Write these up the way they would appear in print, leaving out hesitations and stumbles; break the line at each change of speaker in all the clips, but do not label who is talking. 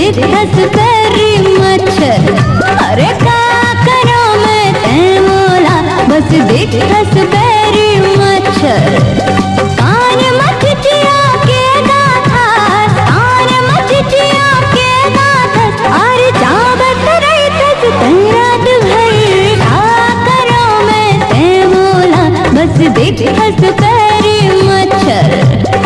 दिखस पैरी मच्छर। अरे का करो मैं तै मोला, बस दिखस पैरी मच्छर। कान मचिचिया के गाथास, कान मचिचिया के गाथास। अरे जाबत रहितस तै रात भर। का करो मैं तै मोला, बस दिखस पैरी मच्छर।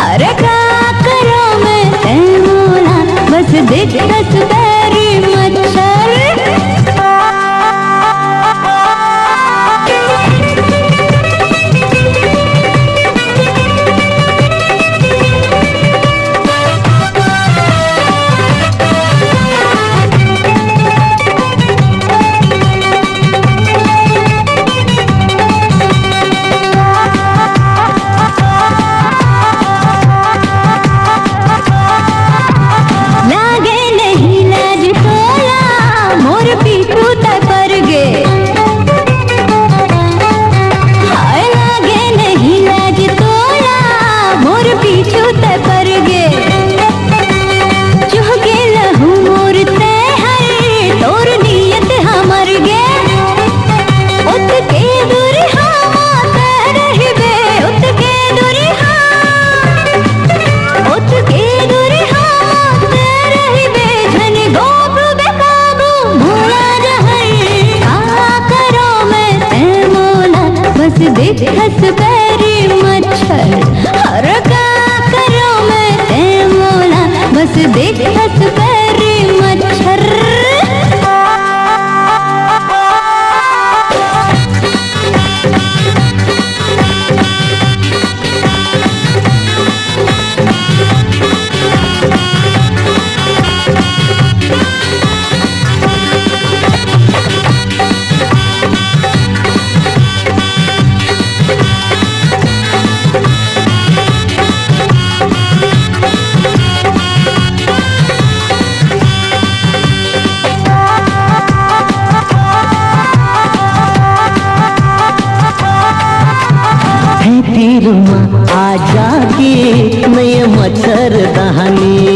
अरे का करो मैं तै मोला, बस दिखस पैरी मच्छर। दिखस पैरी मच्छर। हर का करो मैं तै मोला, बस दिखस पैरी मच्छर।
तीरमा आजा के नय मच्छर दहानी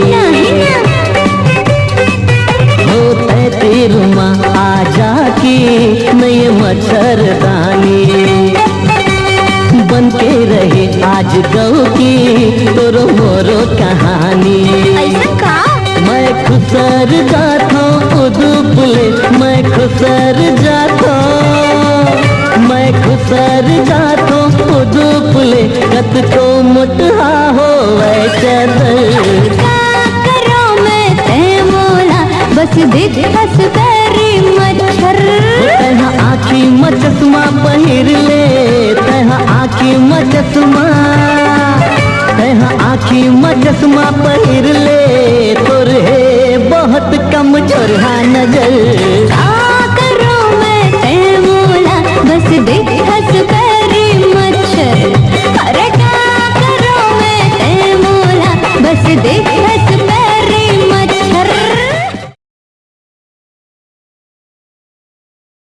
होते। तीरमा आजा के नय मच्छर दहानी। बन के रहे आज गौ की तोरो मोरो कहानी। मैं खुसर जाता उदुपले, मैं खुसर जाता, मैं खुसर जाता उदुपले। कत को मुठा हो चदर।
का करो मैं तै मोला, बस दिखस पैरी मच्छर।
तैहा आखी में चश्मा पहिर ले, तैहा आखी में चश्मा, तैहा आखी में चश्मा पहिर ले। तोर है बहुत कमजोर नजर।